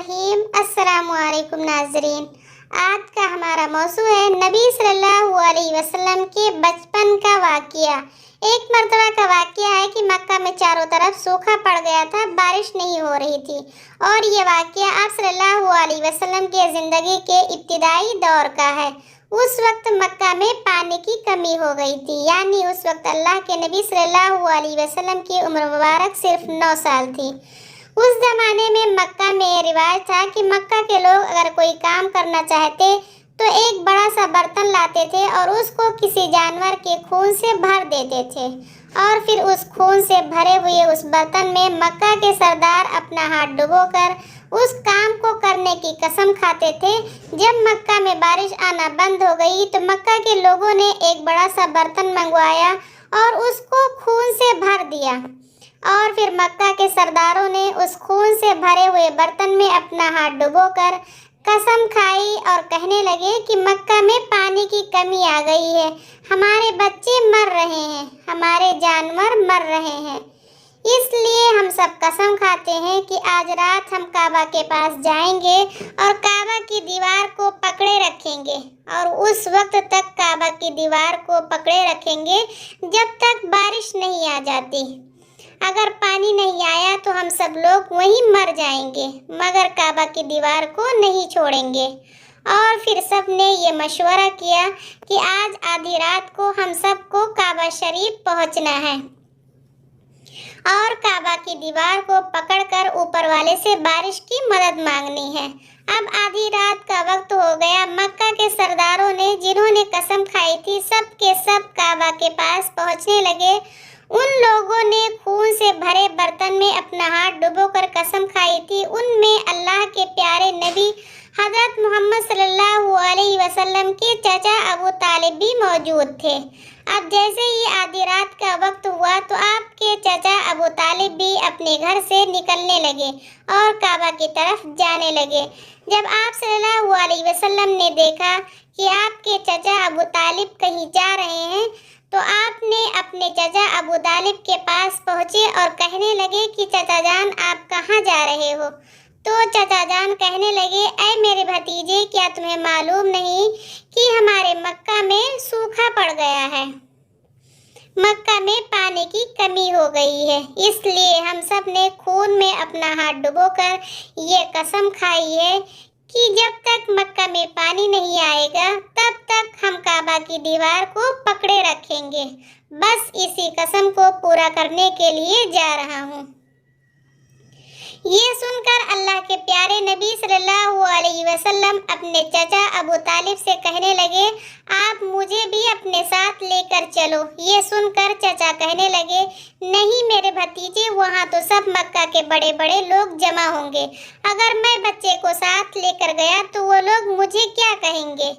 रहीम। अस्सलाम वालेकुम नाजरीन। आज का हमारा मौजू है नबी सल्लल्लाहु अलैहि वसल्लम के बचपन का वाक़या। एक मर्तबा का वाक़या है कि मक्का में चारों तरफ सूखा पड़ गया था, बारिश नहीं हो रही थी और ये वाक़या आप सल्लल्लाहु अलैहि वसल्लम के ज़िंदगी के इब्तिदाई दौर का है। उस वक्त मक्का में पानी की कमी हो गई थी, यानी उस वक्त अल्लाह के नबी सल्लल्लाहु अलैहि वसल्लम की उम्र मुबारक सिर्फ 9 साल थी। उस ज़माने में मक्का में रिवाज था कि मक्का के लोग अगर कोई काम करना चाहते तो एक बड़ा सा बर्तन लाते थे और उसको किसी जानवर के खून से भर देते थे और फिर उस खून से भरे हुए उस बर्तन में मक्का के सरदार अपना हाथ डुबोकर उस काम को करने की कसम खाते थे। जब मक्का में बारिश आना बंद हो गई तो मक्का के लोगों ने एक बड़ा सा बर्तन मंगवाया और उसको खून से भर दिया और फिर मक्का के सरदारों ने उस खून से भरे हुए बर्तन में अपना हाथ डुबोकर कसम खाई और कहने लगे कि मक्का में पानी की कमी आ गई है, हमारे बच्चे मर रहे हैं, हमारे जानवर मर रहे हैं। इसलिए हम सब कसम खाते हैं कि आज रात हम काबा के पास जाएंगे और काबा की दीवार को पकड़े रखेंगे और उस वक्त तक काबा की दीवार को पकड़े रखेंगे जब तक बारिश नहीं आ जाती। अगर पानी नहीं आया तो हम सब लोग वहीं मर जाएंगे, मगर काबा की दीवार को नहीं छोड़ेंगे। और फिर सब ने ये मशवरा किया कि आज आधी रात को हम सबको काबा शरीफ पहुंचना है और काबा की दीवार को पकड़कर ऊपर वाले से बारिश की मदद मांगनी है। अब आधी रात का वक्त हो गया। मक्का के सरदारों ने जिन्होंने कसम खाई थी सब के सब काबा के पास पहुंचने लगे। उन लोगों ने खून से भरे बर्तन में अपना हाथ डुबोकर कसम खाई थी, उनमें अल्लाह के प्यारे नबी हज़रत मोहम्मद सल्लल्लाहु अलैहि वसल्लम के चाचा अबू तालिब भी मौजूद थे। अब जैसे ही आधी रात का वक्त हुआ तो आपके चाचा अबू तालिब भी अपने घर से निकलने लगे और काबा की तरफ जाने लगे। जब आप सल्लल्लाहु अलैहि वसल्लम ने देखा कि आपके चाचा अबू तालिब कहीं जा रहे हैं तो आपने अपने चाचा अबू तालिब के पास पहुँचे और कहने लगे कि चाचा जान आप कहाँ जा रहे हो। तो चाचा जान कहने लगे, ऐ मेरे भतीजे, क्या तुम्हें मालूम नहीं कि हमारे मक्का में सूखा पड़ गया है, मक्का में पानी की कमी हो गई है। इसलिए हम सब ने खून में अपना हाथ डुबोकर ये कसम खाई है कि जब तक मक्का में पानी नहीं आएगा तब तक हम काबा की दीवार को पकड़े रखेंगे। बस इसी कसम को पूरा करने के लिए जा रहा हूँ। ये सुनकर अल्लाह के प्यारे नबी सल्लल्लाहु अलैहि वसल्लम अपने चाचा अबू तालिब से कहने लगे, आप मुझे भी अपने साथ लेकर चलो। ये सुनकर चाचा कहने लगे, नहीं मेरे भतीजे, वहाँ तो सब मक्का के बड़े बड़े लोग जमा होंगे, अगर मैं बच्चे को साथ लेकर गया तो वो लोग मुझे क्या कहेंगे।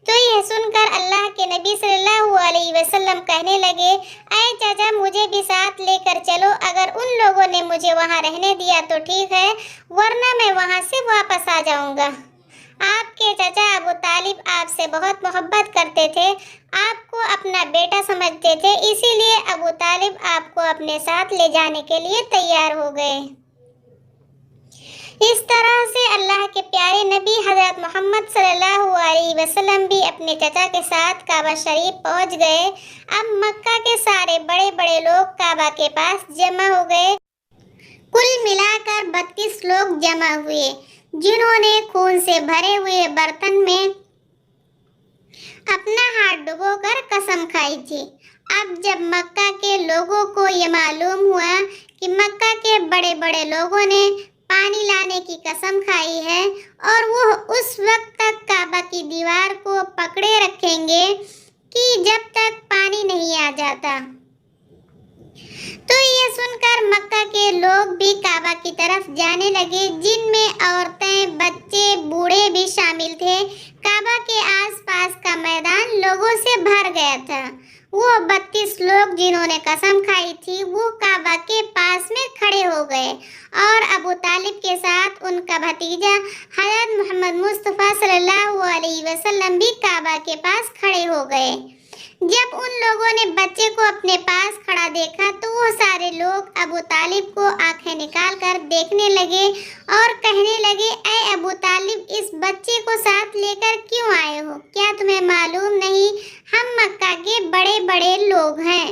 तो यह सुनकर अल्लाह के नबी सल्लल्लाहु अलैहि वसल्लम कहने लगे, ऐ चाचा मुझे भी साथ लेकर चलो, अगर उन लोगों ने मुझे वहाँ रहने दिया तो ठीक है, वरना मैं वहाँ से वापस आ जाऊँगा। आपके चाचा अबू तालिब आपसे बहुत मोहब्बत करते थे, आपको अपना बेटा समझते थे, इसीलिए अबू तालिब आपको अपने साथ ले जाने के लिए तैयार हो गए। इस तरह से अल्लाह के प्यारे नबी हज़रत मोहम्मद सल्लल्लाहु अलैहि वसल्लम भी अपने चाचा के साथ काबा शरीफ पहुंच गए। अब मक्का के सारे बड़े बड़े लोग काबा के पास जमा हो गए। कुल मिलाकर 32 लोग जमा हुए जिन्होंने खून से भरे हुए बर्तन में अपना हाथ डुबोकर कसम खाई थी। अब जब मक्का के लोगों को ये मालूम हुआ कि मक्का के बड़े बड़े लोगों ने पानी लाने की कसम खाई है और वो उस वक्त तक काबा की दीवार को पकड़े रखेंगे कि जब तक पानी नहीं आ जाता, तो ये सुनकर मक्का के लोग भी काबा की तरफ जाने लगे, जिनमें औरतें, बच्चे, बूढ़े भी शामिल थे। काबा के आसपास का मैदान लोगों से भर गया था। वो 32 लोग जिन्होंने कसम खाई थी वो काबा के पास में खड़े हो गए और अबू तालिब के साथ उनका भतीजा हज़रत मोहम्मद मुस्तफ़ा सल्लल्लाहु अलैहि वसल्लम भी काबा के पास खड़े हो गए। جب ان لوگوں نے بچے کو اپنے پاس کھڑا دیکھا تو وہ سارے لوگ ابو طالب کو آنکھیں نکال کر دیکھنے لگے اور کہنے لگے، اے ابو طالب، اس بچے کو ساتھ لے کر کیوں آئے ہو؟ کیا تمہیں معلوم نہیں ہم مکہ کے بڑے بڑے لوگ ہیں؟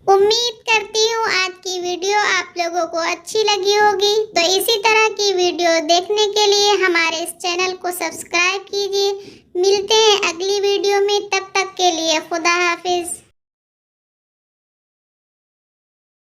امید کرتی ہوں آج کی ویڈیو آپ لوگوں کو اچھی لگی ہوگی، تو اسی طرح کی ویڈیو دیکھنے کے لیے ہمارے اس چینل کو سبسکرائب کیجیے۔ ملتے ہیں اگلی ویڈیو میں، تب تک کے لیے خدا حافظ۔